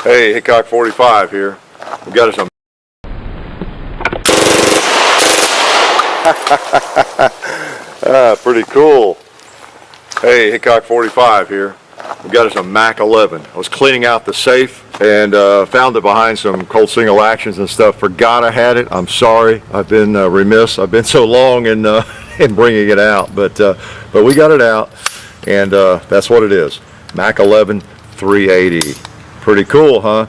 Hey, Hickok 45 here. We got us a pretty cool. Hey, Hickok 45 here. We got us a Mac 11. I was cleaning out the safe and found it behind some cold single actions and stuff. Forgot I had it. I'm sorry. I've been remiss. I've been so long in bringing it out, but we got it out, and that's what it is. Mac 11 380. Pretty cool, huh?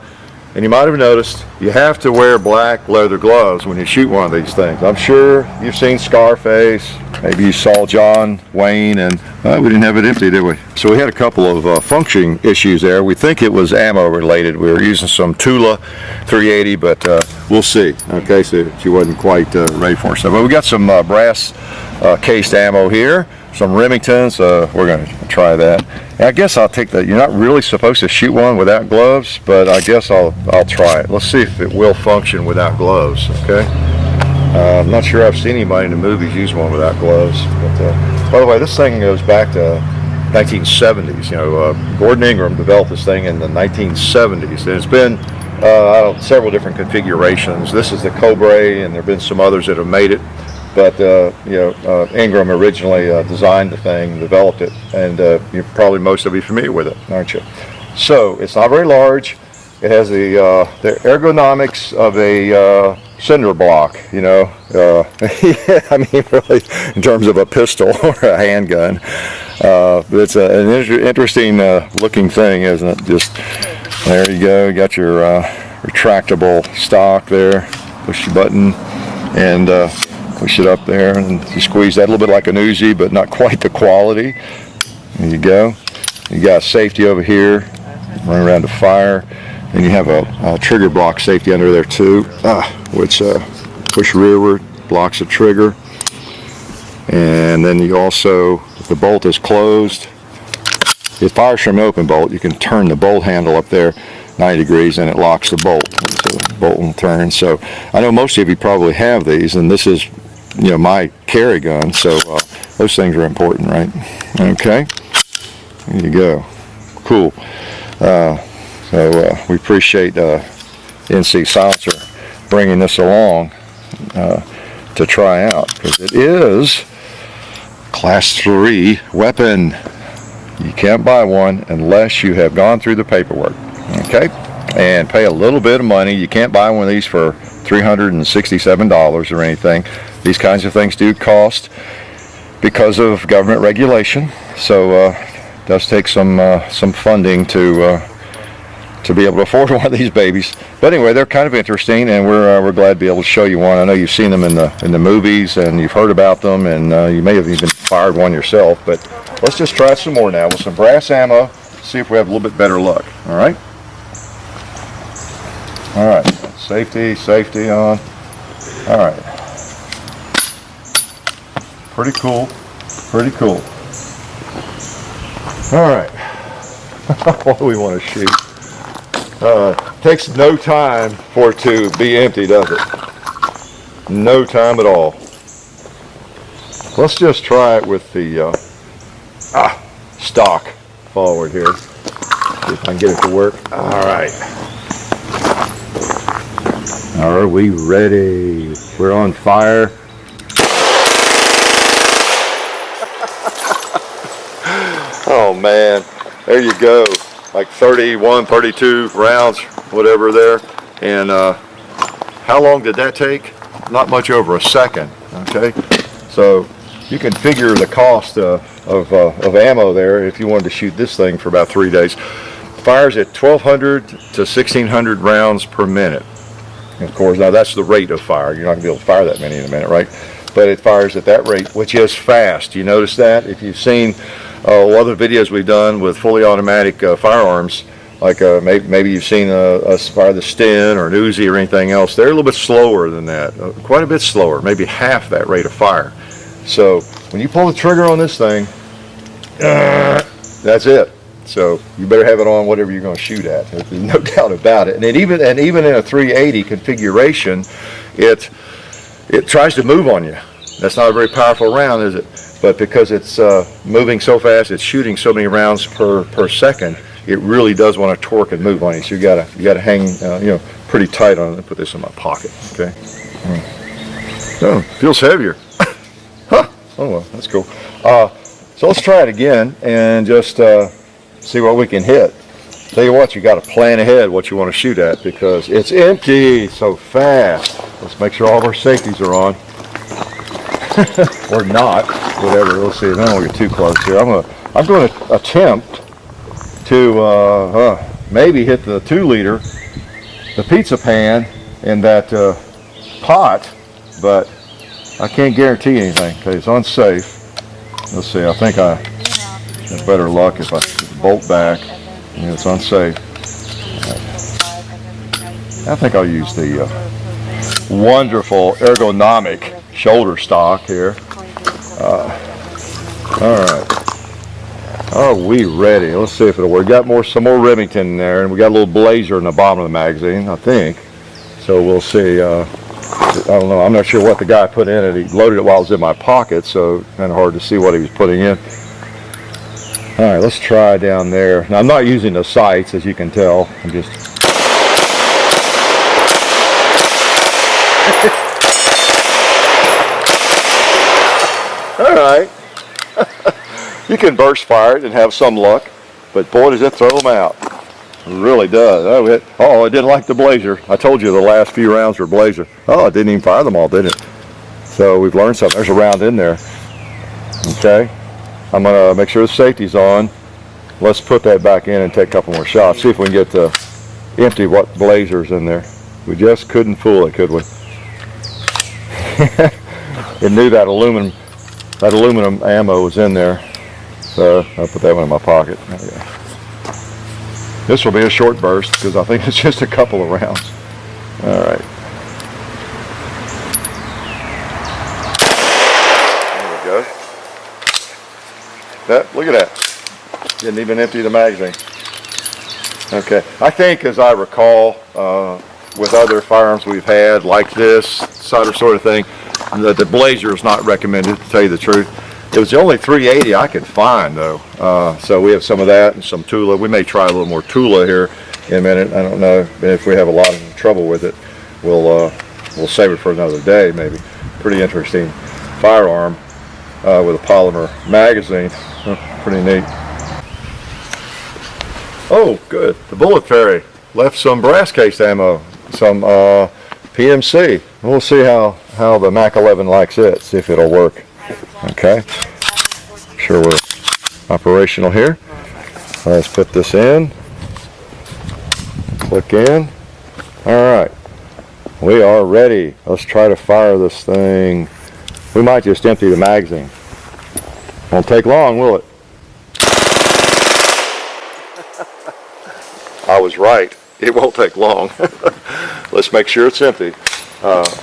And you might have noticed you have to wear black leather gloves when you shoot one of these things. I'm sure you've seen Scarface, maybe you saw John Wayne, and we didn't have it empty, did we? So we had a couple of functioning issues there. We think it was ammo related. We were using some Tula 380, but we'll see. Okay, so she wasn't quite ready for it. So, but we got some brass cased ammo here. Some Remingtons, we're going to try that. And I guess I'll take that. You're not really supposed to shoot one without gloves, but I guess I'll try it. Let's see if it will function without gloves, okay? I'm not sure I've seen anybody in the movies use one without gloves. But, by the way, this thing goes back to 1970s. You know, Gordon Ingram developed this thing in the 1970s. And it's been several different configurations. This is the Cobra, and there have been some others that have made it. But Ingram originally designed the thing, developed it, and you probably most of you are familiar with it, aren't you? So it's not very large. It has the ergonomics of a cinder block, you know. Yeah, I mean, really, in terms of a pistol or a handgun. But it's an interesting looking thing, isn't it? Just there you go. You got your retractable stock there. Push the button and push it up there, and you squeeze that a little bit like an Uzi, but not quite the quality. There you go. You got safety over here, run around to fire, and you have a trigger block safety under there too, which push rearward, blocks the trigger. And then you also, if the bolt is closed, if it fires from an open bolt, you can turn the bolt handle up there 90 degrees and it locks the bolt, so the bolt will turn. So I know most of you probably have these, and this is, you know, my carry gun, so those things are important, right? Okay, there you go. Cool. So we appreciate NC Silencer bringing this along to try out, because it is Class 3 weapon. You can't buy one unless you have gone through the paperwork, okay? And pay a little bit of money. You can't buy one of these for $367 or anything. These kinds of things do cost because of government regulation, so it does take some funding to be able to afford one of these babies. But anyway, they're kind of interesting, and we're glad to be able to show you one. I know you've seen them in the movies, and you've heard about them, and you may have even fired one yourself. But let's just try some more now with some brass ammo. See if we have a little bit better luck. All right. All right. Safety on. All right. Pretty cool. Pretty cool. All right. What do we want to shoot? Takes no time for it to be empty, does it? No time at all. Let's just try it with the stock forward here. See if I can get it to work. All right. Are we ready? We're on fire. Oh man, there you go. Like 31, 32 rounds, whatever there. And how long did that take? Not much over a second, okay? So you can figure the cost of ammo there if you wanted to shoot this thing for about 3 days. Fires at 1,200 to 1,600 rounds per minute. Of course, now that's the rate of fire. You're not going to be able to fire that many in a minute, right? But it fires at that rate, which is fast. You notice that? If you've seen other videos we've done with fully automatic firearms, like maybe you've seen us fire the Sten or an Uzi or anything else, they're a little bit slower than that, quite a bit slower, maybe half that rate of fire. So when you pull the trigger on this thing, that's it. So you better have it on whatever you're going to shoot at. There's no doubt about it. And even in a 380 configuration, it tries to move on you. That's not a very powerful round, is it? But because it's moving so fast, it's shooting so many rounds per second, it really does want to torque and move on you. So you gotta hang pretty tight on it. Put this in my pocket. Okay. Oh, feels heavier. Huh. Oh well, that's cool. So let's try it again and just see what we can hit. Tell you what, you got to plan ahead what you want to shoot at because it's empty so fast. Let's make sure all of our safeties are on. Or not, whatever. Let's see. I don't get too close here. I'm going to attempt to maybe hit the 2-liter, the pizza pan, in that pot, but I can't guarantee anything because it's unsafe. Let's see. I think I have better luck if I bolt back. It's unsafe. I think I'll use the wonderful ergonomic shoulder stock here. All right. Are we ready? Let's see if it'll work. We got some more Remington in there, and we got a little blazer in the bottom of the magazine, I think. So we'll see. I don't know. I'm not sure what the guy put in it. He loaded it while it was in my pocket, so kind of hard to see what he was putting in. All right, let's try down there. Now, I'm not using the sights, as you can tell. I'm just... All right. You can burst fire it and have some luck, but boy, does it throw them out. It really does. Oh, it didn't like the blazer. I told you the last few rounds were blazer. Oh, it didn't even fire them all, did it? So we've learned something. There's a round in there. Okay. I'm going to make sure the safety's on. Let's put that back in and take a couple more shots. See if we can get the empty blazers in there. We just couldn't fool it, could we? It knew that aluminum ammo was in there. So I'll put that one in my pocket. Okay. This will be a short burst because I think it's just a couple of rounds. All right. There we go. Look at that. Didn't even empty the magazine. Okay. I think, as I recall, with other firearms we've had, like this sort of thing, the blazer is not recommended, to tell you the truth. It was the only 380 I could find, though. So we have some of that and some Tula. We may try a little more Tula here in a minute. I don't know if we have a lot of trouble with it. We'll save it for another day, maybe. Pretty interesting firearm with a polymer magazine. Pretty neat. Oh, good. The Bullet Fairy left some brass case ammo, some PMC. We'll see how the Mac 11 likes it. See if it'll work. Okay. Sure we're operational here. Let's put this in. Click in. All right. We are ready. Let's try to fire this thing. We might just empty the magazine. Won't take long, will it? I was right. It won't take long. Let's make sure it's empty.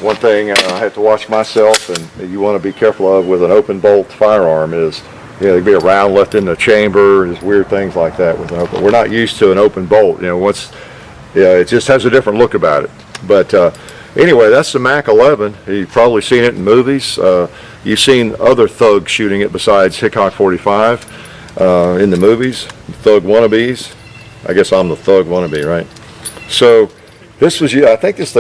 One thing I have to watch myself, and you want to be careful of with an open bolt firearm, is there'd be a round left in the chamber. There's weird things like that with an open. We're not used to an open bolt. It just has a different look about it. But anyway, that's the Mac 11. You've probably seen it in movies. You've seen other thugs shooting it besides Hickok 45 in the movies. Thug wannabes. I guess I'm the thug wannabe, right? So this was, I think these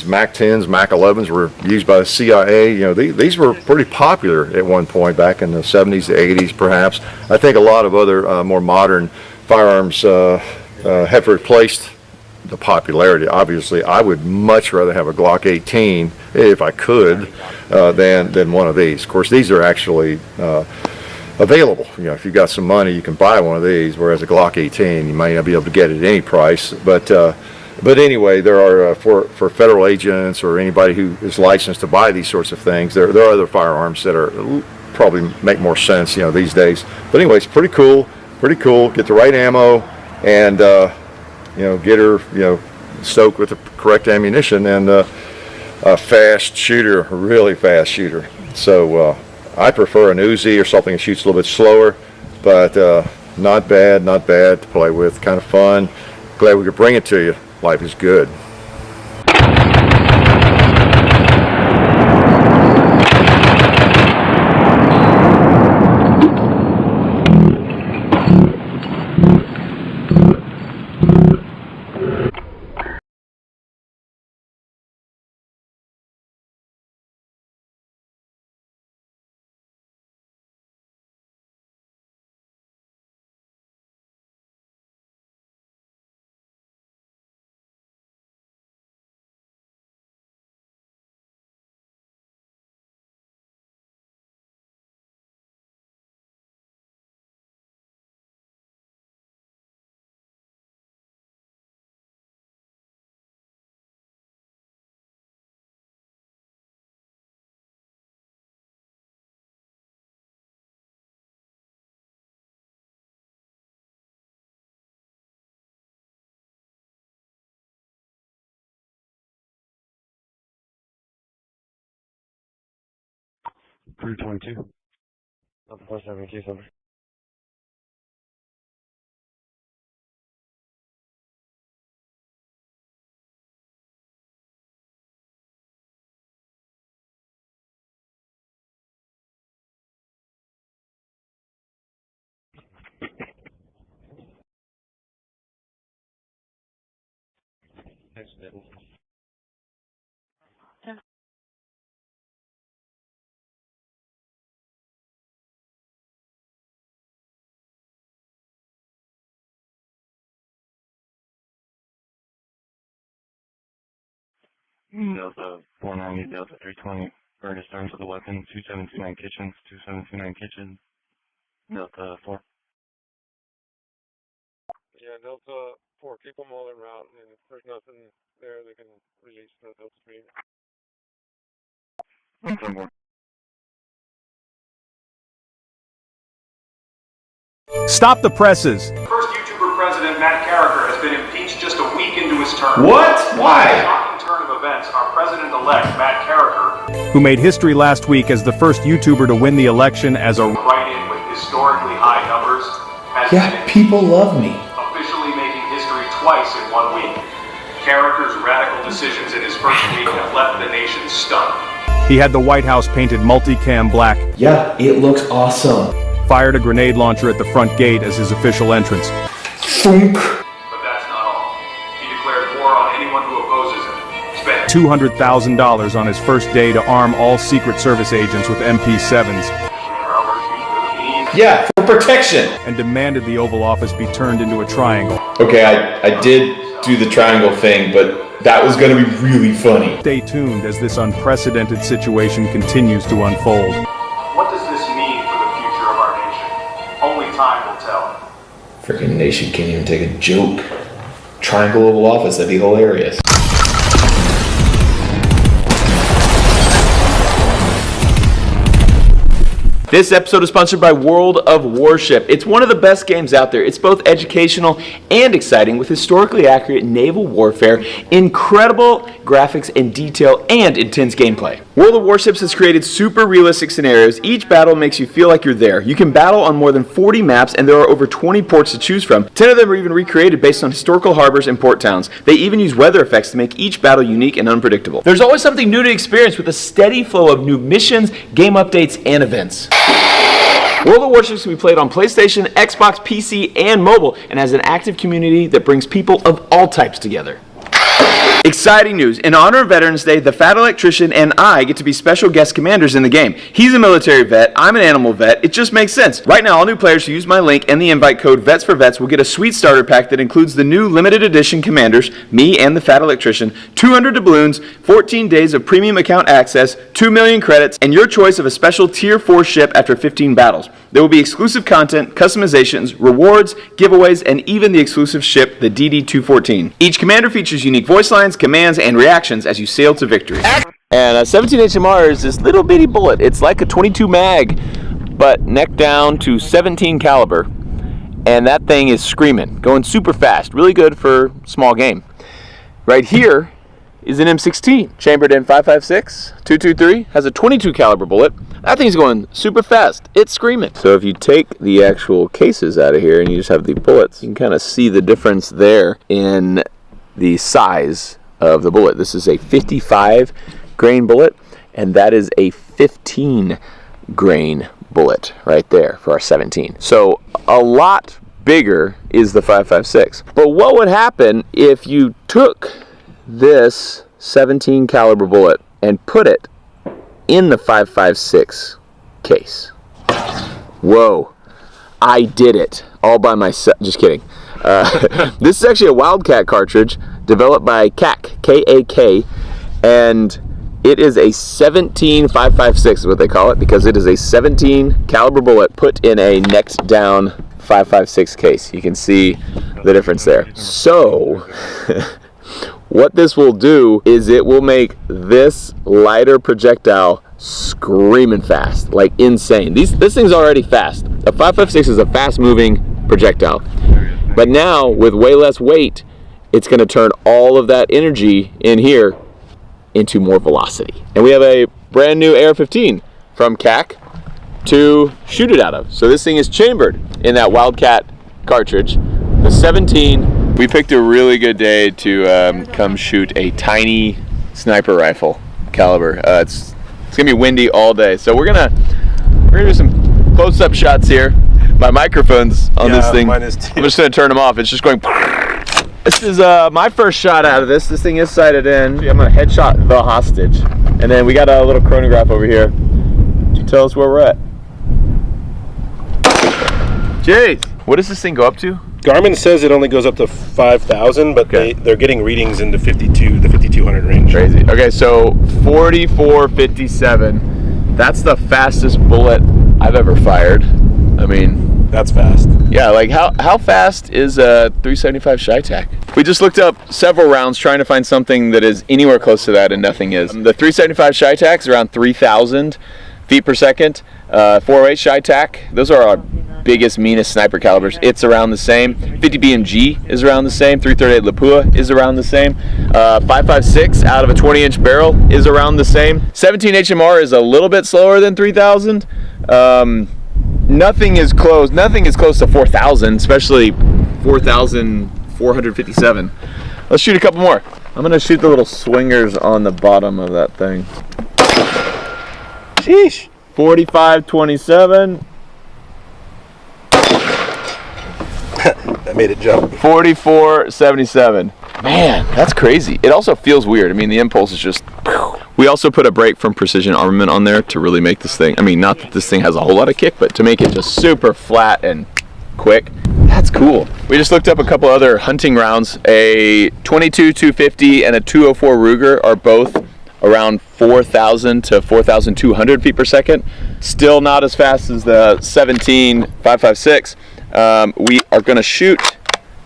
Mac 10s, Mac 11s were used by the CIA. These were pretty popular at one point back in the 70s, the 80s, perhaps. I think a lot of other more modern firearms have replaced the popularity. Obviously, I would much rather have a Glock 18 if I could than one of these. Of course, these are actually available. If you've got some money, you can buy one of these, whereas a Glock 18, you might not be able to get it at any price. But anyway, there are, for federal agents or anybody who is licensed to buy these sorts of things, there are other firearms that are probably make more sense, these days. But anyway, it's pretty cool. Get the right ammo and, get her, stoked with the correct ammunition and a fast shooter, a really fast shooter. So I prefer an Uzi or something that shoots a little bit slower, but Not bad, not bad to play with. Kind of fun. Glad we could bring it to you. Life is good. Crew 22. Not the first time in case number. Accident. Delta 490, Delta 320. Burn stern to the weapon. 2729 kitchens. 2729 kitchens. Delta 4. Yeah, Delta 4, keep them all en route, and if there's nothing there, they can release the Delta 3. Stop the presses. First YouTuber president, Matt Carricker, has been impeached just a week into his term. What? Why? Shocking turn of events, our president-elect, Matt Carricker, Who made history last week as the first YouTuber to win the election as a right in with historically high numbers, has Yeah, been people love me. officially making history twice in 1 week. Carricker's radical decisions in his first week have left the nation stunned. He had the White House painted multicam black, Yeah, it looks awesome. fired a grenade launcher at the front gate as his official entrance. Thunk. But that's not all. He declared war on anyone who opposes him. Spent $200,000 on his first day to arm all Secret Service agents with MP7s Yeah, for protection. and demanded the Oval Office be turned into a triangle. Okay, I did do the triangle thing, but that was gonna be really funny. Stay tuned as this unprecedented situation continues to unfold. What does this mean for the future of our nation? Only time will tell. Freaking nation can't even take a joke. Triangle Oval Office, that'd be hilarious. This episode is sponsored by World of Warship. It's one of the best games out there. It's both educational and exciting with historically accurate naval warfare, incredible graphics and detail, and intense gameplay. World of Warships has created super realistic scenarios. Each battle makes you feel like you're there. You can battle on more than 40 maps, and there are over 20 ports to choose from. 10 of them are even recreated based on historical harbors and port towns. They even use weather effects to make each battle unique and unpredictable. There's always something new to experience with a steady flow of new missions, game updates, and events. World of Warships can be played on PlayStation, Xbox, PC, and mobile, and has an active community that brings people of all types together. Exciting news. In honor of Veterans Day, the Fat Electrician and I get to be special guest commanders in the game. He's a military vet, I'm an animal vet, it just makes sense. Right now, all new players who use my link and the invite code VETS4VETS will get a sweet starter pack that includes the new limited edition commanders, me and the Fat Electrician, 200 doubloons, 14 days of premium account access, 2 million credits, and your choice of a special Tier 4 ship after 15 battles. There will be exclusive content, customizations, rewards, giveaways, and even the exclusive ship, the DD-214. Each commander features unique voice lines, commands, and reactions as you sail to victory. And a 17 HMR is this little bitty bullet. It's like a 22 mag, but neck down to 17 caliber. And that thing is screaming, going super fast, really good for small game. Right here is an M16, chambered in 5.56, 223, has a 22 caliber bullet, That thing's going super fast. It's screaming. So if you take the actual cases out of here and you just have the bullets, you can kind of see the difference there in the size of the bullet. This is a 55 grain bullet, and that is a 15 grain bullet right there for our 17. So a lot bigger is the 5.56. But what would happen if you took this 17 caliber bullet and put it in the 5.56 case? Whoa, I did it all by myself. Just kidding. This is actually a Wildcat cartridge developed by CAK, K-A-K, and it is a 17 5.56 is what they call it, because it is a 17 caliber bullet put in a necked down 5.56 case. You can see the difference there. So what this will do is it will make this lighter projectile screaming fast, like insane. This thing's already fast. A 5.56 is a fast moving projectile, but now with way less weight, it's going to turn all of that energy in here into more velocity. And we have a brand new AR-15 from CAK to shoot it out of. So this thing is chambered in that Wildcat cartridge. The 17, we picked a really good day to come shoot a tiny sniper rifle caliber. It's gonna be windy all day, so we're gonna do some close-up shots here. My microphone's on this thing. Mine is too. I'm just gonna turn them off. It's just going. This is my first shot out of this. This thing is sighted in. I'm gonna headshot the hostage, and then we got a little chronograph over here to tell us where we're at. Jeez, what does this thing go up to? Garmin says it only goes up to 5,000, but Okay. they're getting readings into the 5,200 range. Crazy. Okay, so 44.57. That's the fastest bullet I've ever fired. I mean, That's fast. yeah, like how fast is a 375 Shy-Tac? We just looked up several rounds trying to find something that is anywhere close to that, and nothing is. The 375 Shy-Tac is around 3,000 feet per second. 408 Shy-Tac, those are our biggest, meanest sniper calibers. It's around the same. 50 BMG is around the same. 338 Lapua is around the same. 5.56 out of a 20-inch barrel is around the same. 17 HMR is a little bit slower than 3,000. Nothing is close to 4,000, especially 4,457. Let's shoot a couple more. I'm gonna shoot the little swingers on the bottom of that thing. Sheesh. 45.27. That made it jump. 44.77. Man, that's crazy. It also feels weird. I mean, the impulse is just... We also put a brake from Precision Armament on there to really make this thing... I mean, not that this thing has a whole lot of kick, but to make it just super flat and quick. That's cool. We just looked up a couple other hunting rounds. A 22-250 and a 204 Ruger are both around 4,000 to 4,200 feet per second. Still not as fast as the 17 5.56. We are going to shoot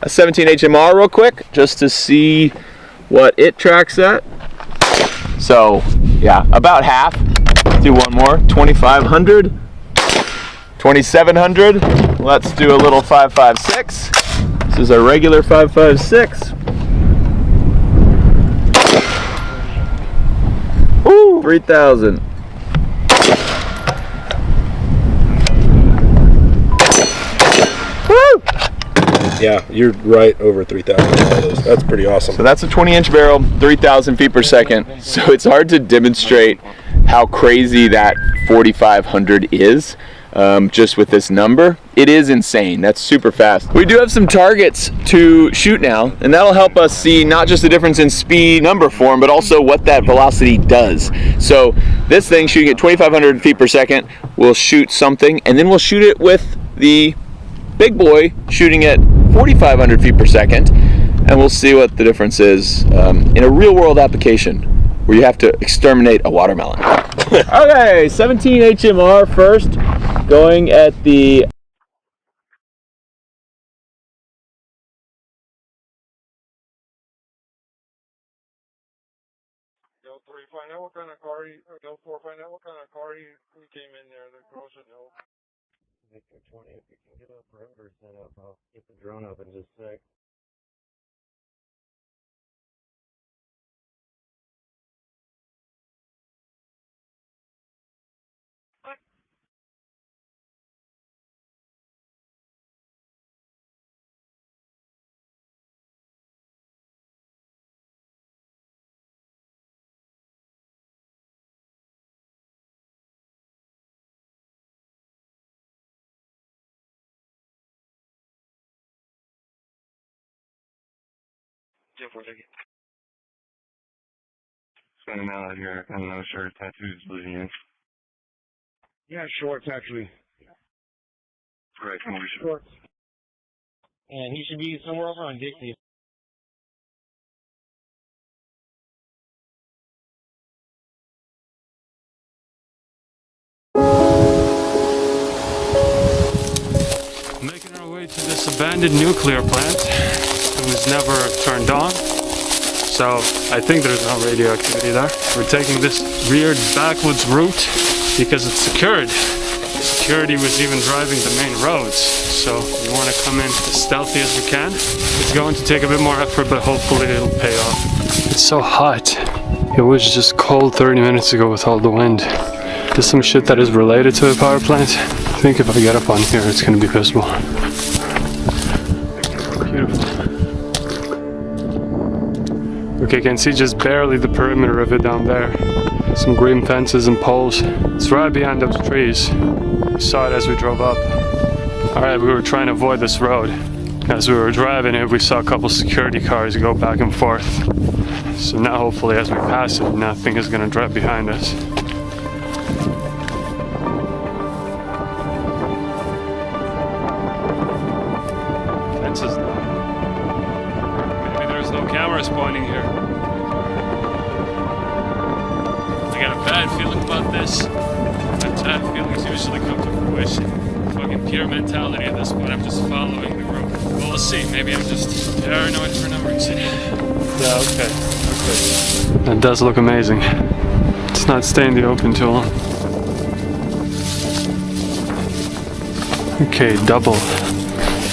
a 17 HMR real quick just to see what it tracks at. So, yeah, about half. Let's do one more. 2,500, 2,700. Let's do a little 5.56. This is a regular 5.56. Woo! 3,000. Woo! Yeah, you're right over 3,000 on all those. That's pretty awesome. So that's a 20-inch barrel, 3,000 feet per second. So it's hard to demonstrate how crazy that 4,500 is just with this number. It is insane. That's super fast. We do have some targets to shoot now, and that'll help us see not just the difference in speed number form, but also what that velocity does. So this thing shooting at 2,500 feet per second will shoot something, and then we'll shoot it with the big boy shooting at 4,500 feet per second, and we'll see what the difference is in a real world application where you have to exterminate a watermelon. Okay, 17 HMR first, going at the... Del 3, find out what kind of car or Del 4, find out what kind of car he came in there. The girl should know. Victor 20, if you can get a perimeter set up, I'll get the drone up in just a sec. Spending out here, I don't know, shirt, tattoos, bleeding in. Yeah, shorts actually. Right, come over. Shorts. And he should be somewhere over on Dixie. Making our way to this abandoned nuclear plant. It was never turned on, so I think there's no radioactivity there. We're taking this weird backwoods route because it's secured. Security was even driving the main roads, so we want to come in as stealthy as we can. It's going to take a bit more effort, but hopefully it'll pay off. It's so hot. It was just cold 30 minutes ago with all the wind. There's some shit that is related to the power plant. I think if I get up on here, it's going to be visible. Beautiful. Okay, you can see just barely the perimeter of it down there. Some green fences and poles. It's right behind those trees. We saw it as we drove up. Alright, we were trying to avoid this road. As we were driving it, we saw a couple security cars go back and forth. So now hopefully as we pass it, nothing is going to drive behind us. Fences now. Maybe there's no cameras pointing here. I got a bad feeling about this. My bad feelings usually come to fruition. Fucking pure mentality at this point. I'm just following the group. Well, we'll see. Maybe I'm just paranoid for no reason. Yeah, okay. That does look amazing. Let's not stay in the open too long. Okay, double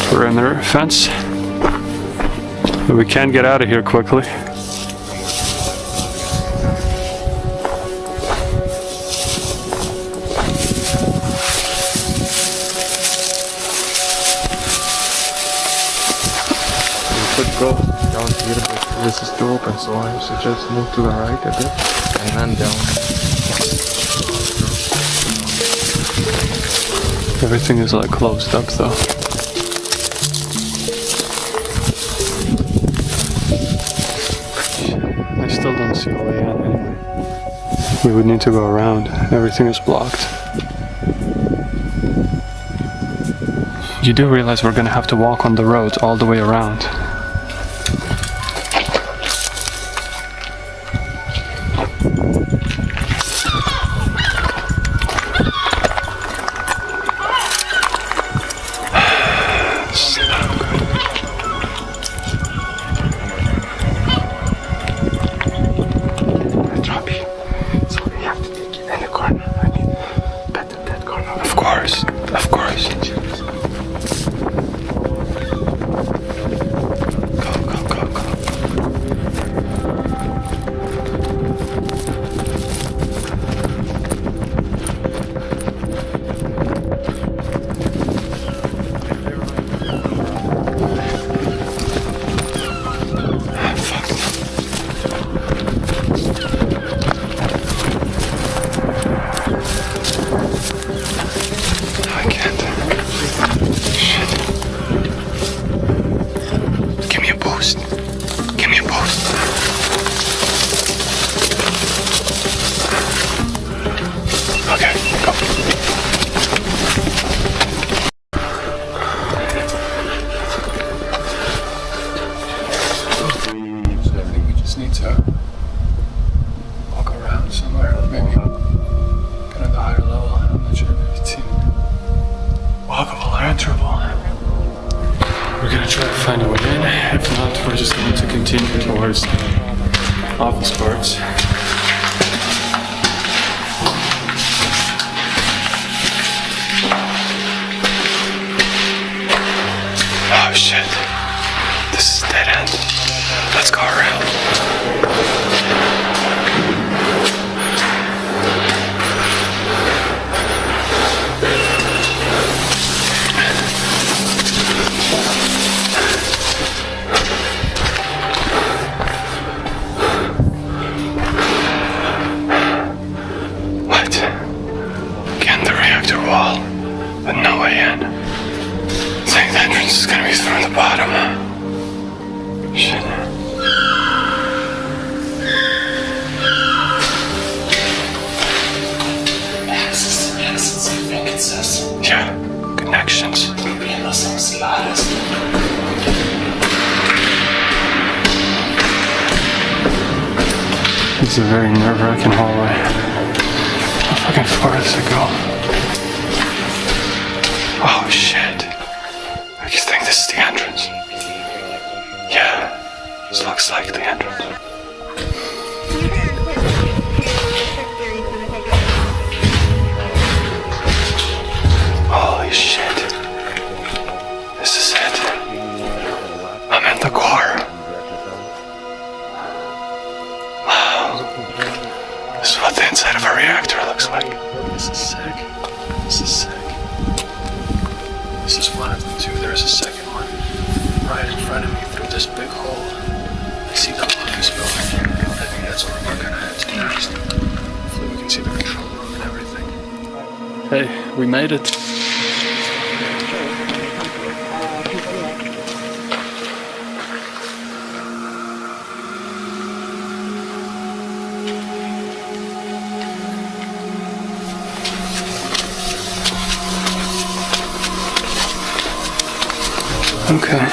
perimeter fence. But we can get out of here quickly. Go down here, but this is too open, so I suggest move to the right a bit and then down. Everything is like closed up though. I still don't see a way out anyway. We would need to go around. Everything is blocked. You do realize we're gonna have to walk on the roads all the way around. Of course. Go. We're gonna try to find a way in. If not, we're just going to continue towards the office parts. Oh shit. This is dead end. Let's go around. Wall, but no way in. I think the entrance is gonna be through the bottom. Shit. Yeah, connections. It's a very nerve-wracking hallway. How fucking far does it go? Oh shit. I think this is the entrance. Yeah, this looks like the entrance. Holy shit. This is it. I'm in the core. Wow. This is what the inside of a reactor looks like. This is sick. This is sick. This is one of the two. There's a second one right in front of me through this big hole. I see the office building. I think that's where we're gonna head to next. Hopefully we can see the control room and everything. Hey, we made it. Okay.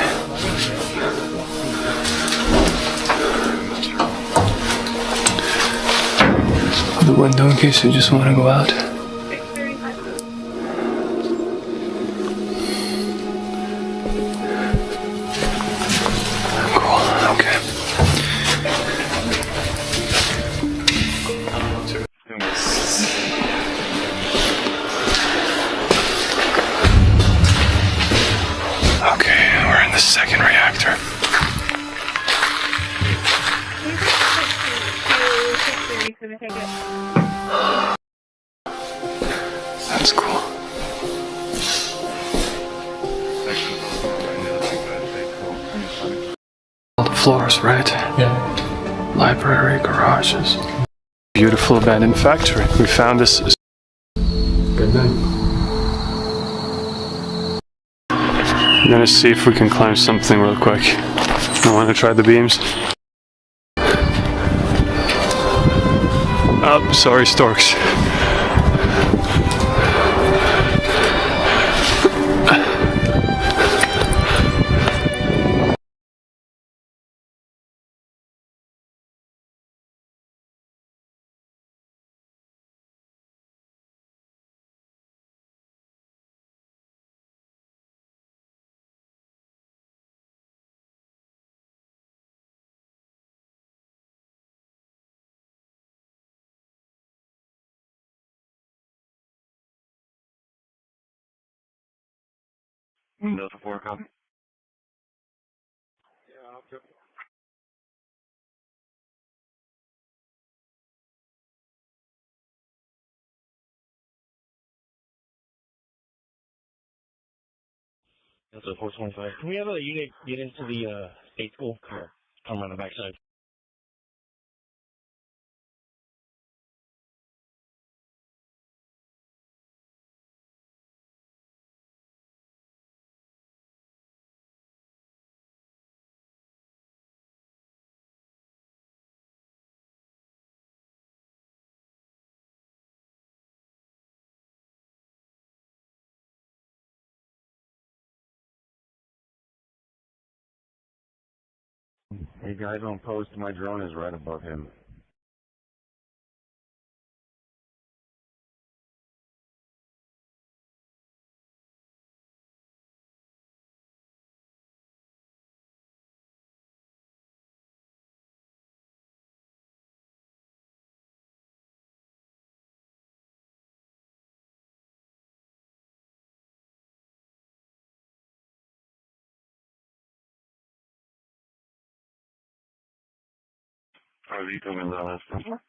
The window in case you just want to go out. Cool, okay. Okay, we're in the second reactor. That's cool. All the floors, right? Yeah. Library, garages. Beautiful abandoned factory. We found this. Good night. I'm gonna see if we can climb something real quick. I wanna try the beams. Oh, sorry, storks. Delta 4 copy. Yeah, okay. Delta 425. Can we have a unit get into the state school? Come around the backside. Hey guys on post, my drone is right above him. Are you coming down that stuff?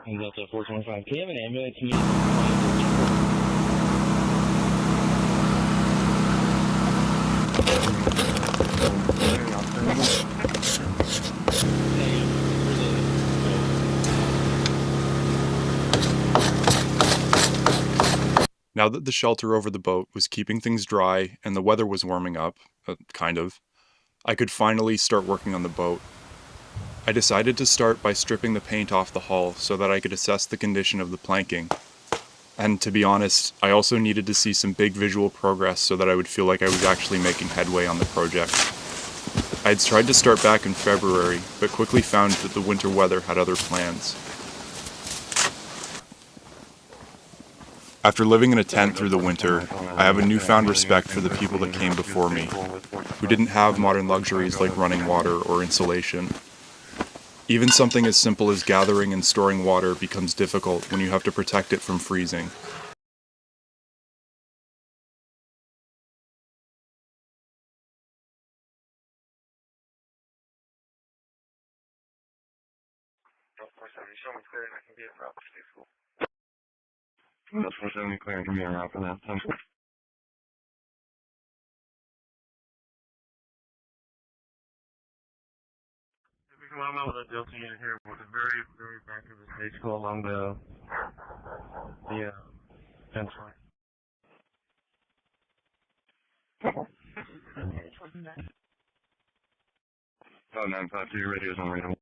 Delta 425. Can you have an ambulance meet? Now that the shelter over the boat was keeping things dry and the weather was warming up, kind of, I could finally start working on the boat. I decided to start by stripping the paint off the hull so that I could assess the condition of the planking. And to be honest, I also needed to see some big visual progress so that I would feel like I was actually making headway on the project. I had tried to start back in February, but quickly found that the winter weather had other plans. After living in a tent through the winter, I have a newfound respect for the people that came before me, who didn't have modern luxuries like running water or insulation. Even something as simple as gathering and storing water becomes difficult when you have to protect it from freezing. That's for 70 clear, give me a route for that. Sounds good. I'm out with a Delta unit here with a very, very back of the stage go along the fence line. Oh, 952, your radio's unreadable.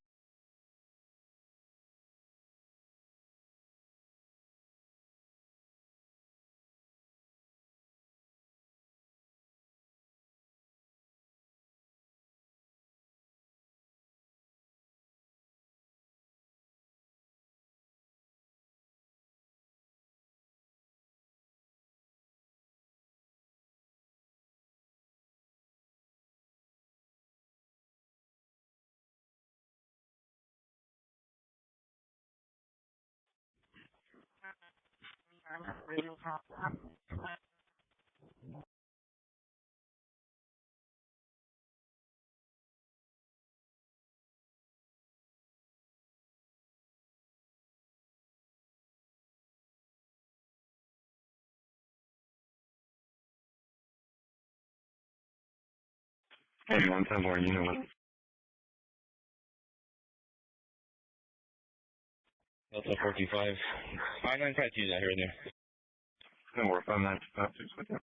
Hey, 110 more, you know what? Delta 45. 5952 is out here right there. No, we're 5956 with you.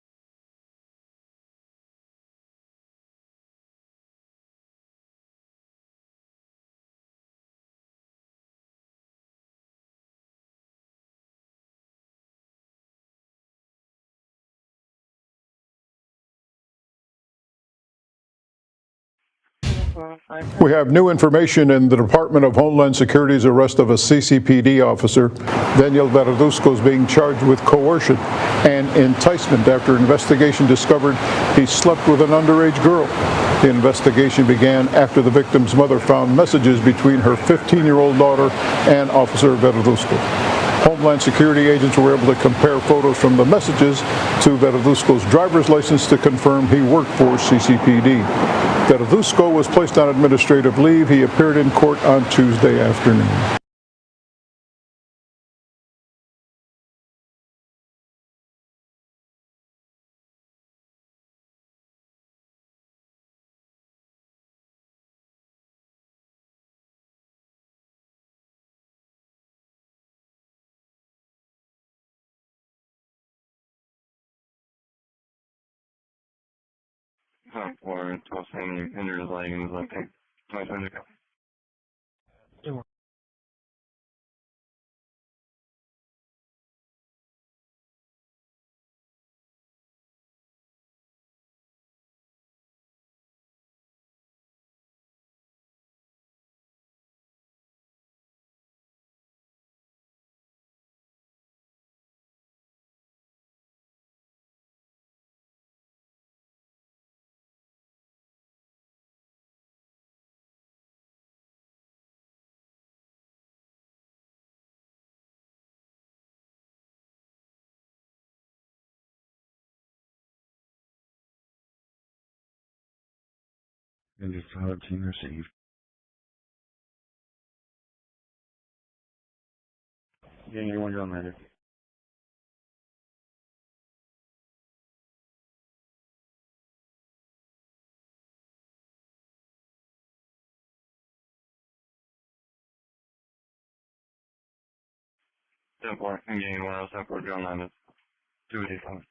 We have new information in the Department of Homeland Security's arrest of a CCPD officer. Daniel Verduzco is being charged with coercion and enticement after investigation discovered he slept with an underage girl. The investigation began after the victim's mother found messages between her 15-year-old daughter and Officer Verduzco. Homeland Security agents were able to compare photos from the messages to Verduzco's driver's license to confirm he worked for CCPD. Verduzco was placed on administrative leave. He appeared in court on Tuesday afternoon. Or 12 standing under his leg and his left hand. My turn to go. And just solid team received. Yeah, you're one on later. 10-4, engaging 10-4, drone landed. 285.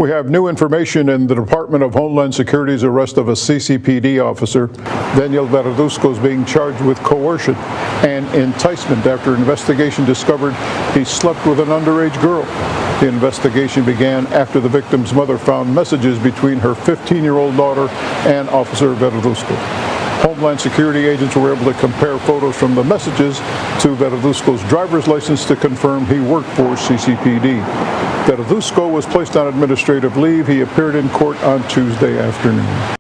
We have new information in the Department of Homeland Security's arrest of a CCPD officer. Daniel Verduzco is being charged with coercion and enticement after investigation discovered he slept with an underage girl. The investigation began after the victim's mother found messages between her 15-year-old daughter and Officer Verduzco. Homeland Security agents were able to compare photos from the messages to Verduzco's driver's license to confirm he worked for CCPD. Verduzco was placed on administrative leave. He appeared in court on Tuesday afternoon.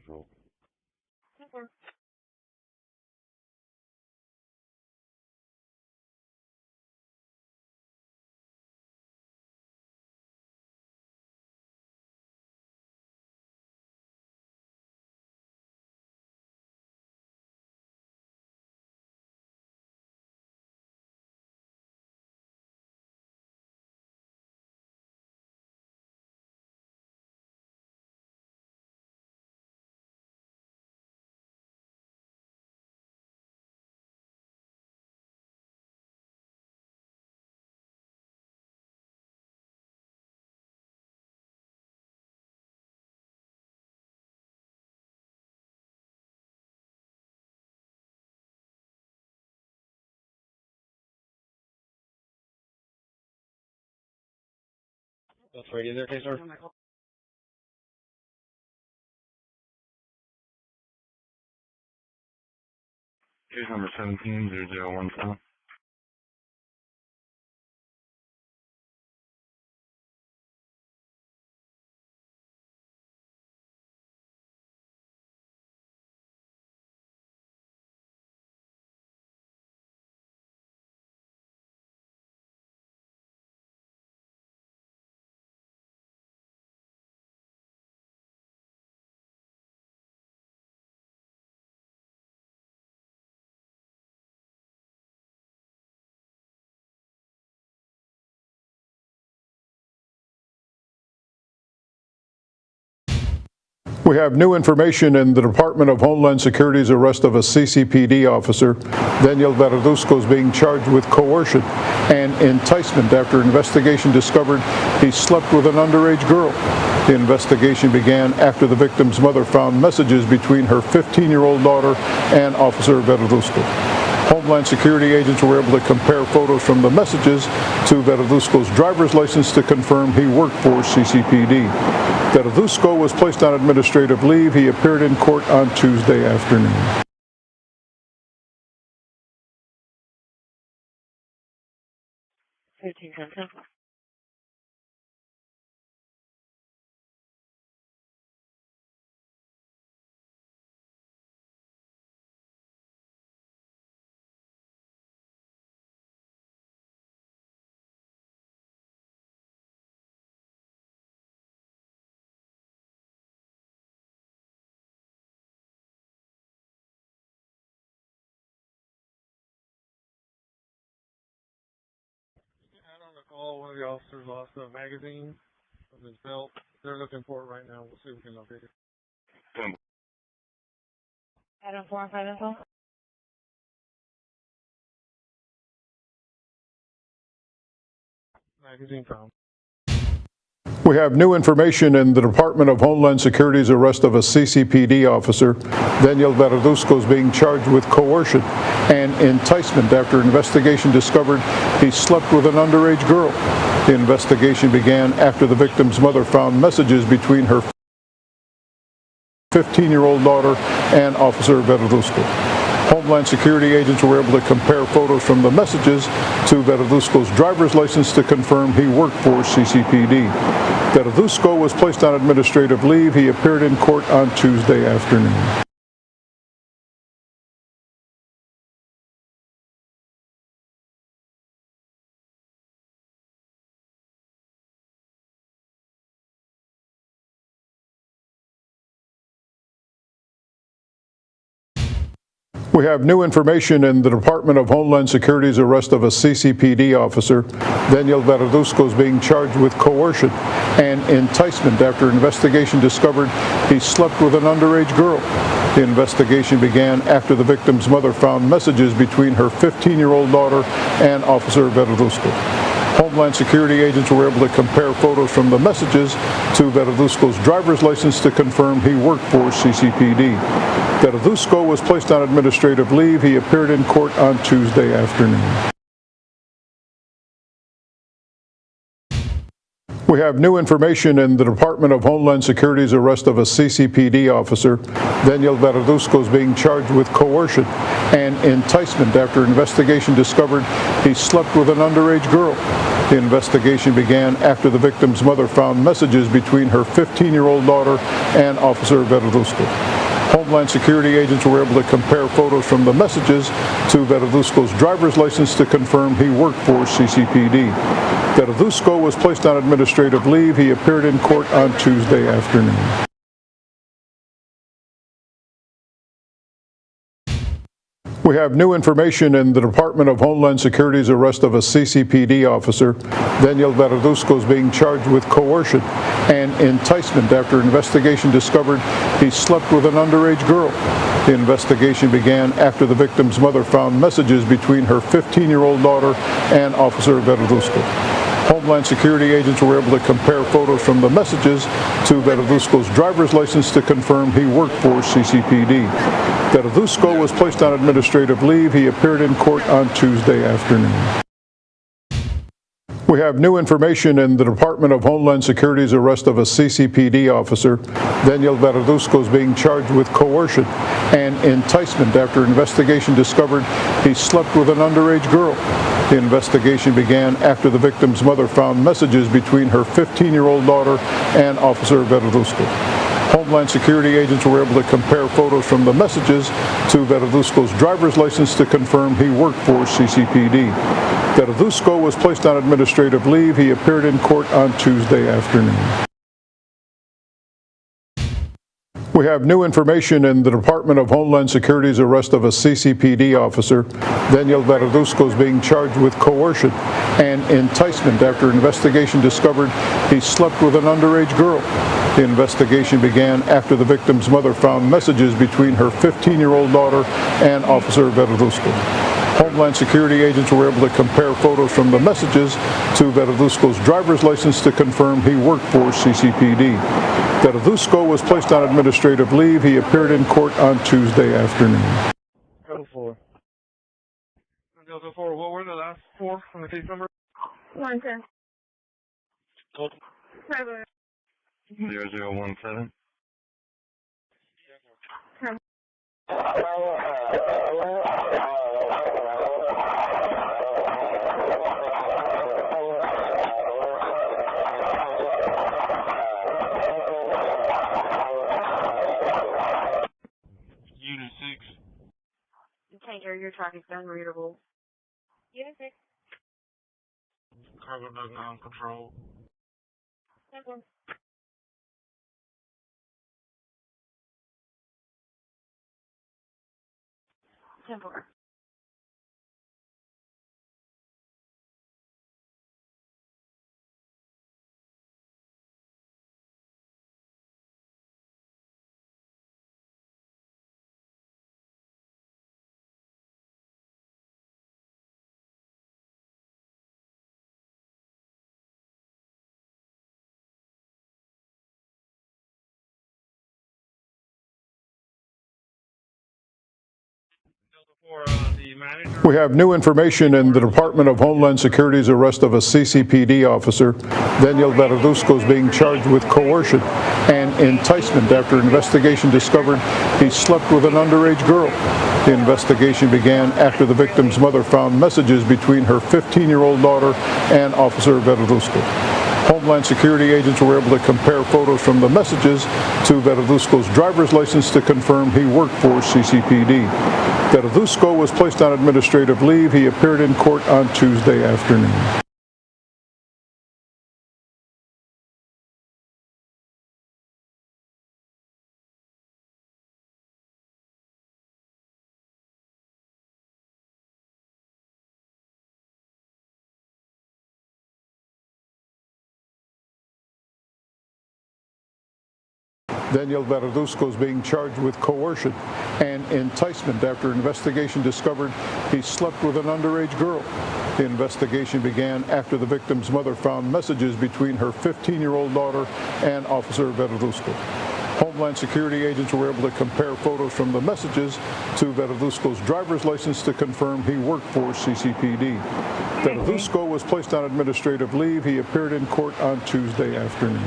That's ready there, Taser? Case number 17-0017. We have new information in the Department of Homeland Security's arrest of a CCPD officer. Daniel Verduzco is being charged with coercion and enticement after investigation discovered he slept with an underage girl. The investigation began after the victim's mother found messages between her 15-year-old daughter and Officer Verduzco. Homeland Security agents were able to compare photos from the messages to Verduzco's driver's license to confirm he worked for CCPD. Verduzco was placed on administrative leave. He appeared in court on Tuesday afternoon. 13-10-10. call. One of the officers lost a magazine from his belt. They're looking for it right now. We'll see if we can locate it. Item 4 and 5 info. Magazine found. We have new information in the Department of Homeland Security's arrest of a CCPD officer. Daniel Verduzco is being charged with coercion and enticement after investigation discovered he slept with an underage girl. The investigation began after the victim's mother found messages between her 15-year-old daughter and Officer Verduzco. Homeland Security agents were able to compare photos from the messages to Verduzco's driver's license to confirm he worked for CCPD. Verduzco was placed on administrative leave. He appeared in court on Tuesday afternoon. We have new information in the Department of Homeland Security's arrest of a CCPD officer. Daniel Verduzco is being charged with coercion and enticement after investigation discovered he slept with an underage girl. The investigation began after the victim's mother found messages between her 15-year-old daughter and Officer Verduzco. Homeland Security agents were able to compare photos from the messages to Verduzco's driver's license to confirm he worked for CCPD. Verduzco was placed on administrative leave. He appeared in court on Tuesday afternoon. We have new information in the Department of Homeland Security's arrest of a CCPD officer. Daniel Verduzco is being charged with coercion and enticement after investigation discovered he slept with an underage girl. The investigation began after the victim's mother found messages between her 15-year-old daughter and Officer Verduzco. Homeland Security agents were able to compare photos from the messages to Verduzco's driver's license to confirm he worked for CCPD. Verduzco was placed on administrative leave. He appeared in court on Tuesday afternoon. We have new information in the Department of Homeland Security's arrest of a CCPD officer. Daniel Verduzco is being charged with coercion and enticement after investigation discovered he slept with an underage girl. The investigation began after the victim's mother found messages between her 15-year-old daughter and Officer Verduzco. Homeland Security agents were able to compare photos from the messages to Verduzco's driver's license to confirm he worked for CCPD. Verduzco was placed on administrative leave. He appeared in court on Tuesday afternoon. We have new information in the Department of Homeland Security's arrest of a CCPD officer. Daniel Verduzco is being charged with coercion and enticement after investigation discovered he slept with an underage girl. The investigation began after the victim's mother found messages between her 15-year-old daughter and Officer Verduzco. Homeland Security agents were able to compare photos from the messages to Verduzco's driver's license to confirm he worked for CCPD. Verduzco was placed on administrative leave. He appeared in court on Tuesday afternoon. We have new information in the Department of Homeland Security's arrest of a CCPD officer. Daniel Verduzco is being charged with coercion and enticement after investigation discovered he slept with an underage girl. The investigation began after the victim's mother found messages between her 15-year-old daughter and Officer Verduzco. Homeland Security agents were able to compare photos from the messages to Verduzco's driver's license to confirm he worked for CCPD. Verduzco was placed on administrative leave. He appeared in court on Tuesday afternoon. Delta 4. Delta 4, what were the last four on the case number? 110. Delta. 0017. Unit 6. Tanker, your traffic's unreadable. Unit 6. Cargo does not control. 10-4. 10-4. We have new information in the Department of Homeland Security's arrest of a CCPD officer. Daniel Verduzco is being charged with coercion and enticement after investigation discovered he slept with an underage girl. The investigation began after the victim's mother found messages between her 15-year-old daughter and Officer Verduzco. Homeland Security agents were able to compare photos from the messages to Verduzco's driver's license to confirm he worked for CCPD. Verduzco was placed on administrative leave. He appeared in court on Tuesday afternoon. Daniel Verduzco is being charged with coercion and enticement after investigation discovered he slept with an underage girl. The investigation began after the victim's mother found messages between her 15-year-old daughter and Officer Verduzco. Homeland Security agents were able to compare photos from the messages to Verduzco's driver's license to confirm he worked for CCPD. Verduzco was placed on administrative leave. He appeared in court on Tuesday afternoon.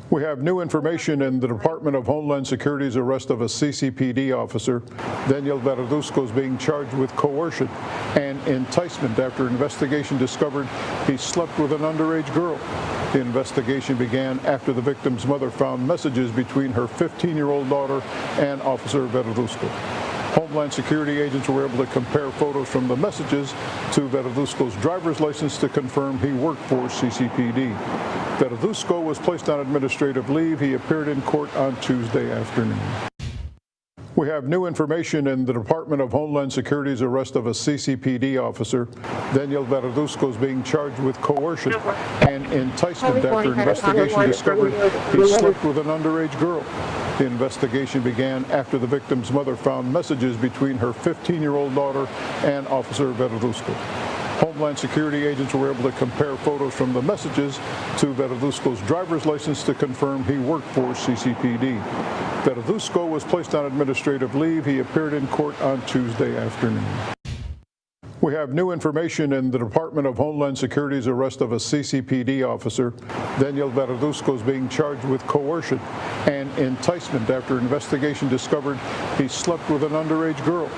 We have new information in the Department of Homeland Security's arrest of a CCPD officer. Daniel Verduzco is being charged with coercion and enticement after investigation discovered he slept with an underage girl. The investigation began after the victim's mother found messages between her 15-year-old daughter and Officer Verduzco. Homeland Security agents were able to compare photos from the messages to Verduzco's driver's license to confirm he worked for CCPD. Verduzco was placed on administrative leave. He appeared in court on Tuesday afternoon. We have new information in the Department of Homeland Security's arrest of a CCPD officer. Daniel Verduzco is being charged with coercion and enticement after investigation discovered he slept with an underage girl. The investigation began after the victim's mother found messages between her 15-year-old daughter and Officer Verduzco. Homeland Security agents were able to compare photos from the messages to Verduzco's driver's license to confirm he worked for CCPD. Verduzco was placed on administrative leave. He appeared in court on Tuesday afternoon. We have new information in the Department of Homeland Security's arrest of a CCPD officer. Daniel Verduzco is being charged with coercion and enticement after investigation discovered he slept with an underage girl.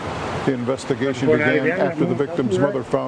The investigation began after the victim's mother found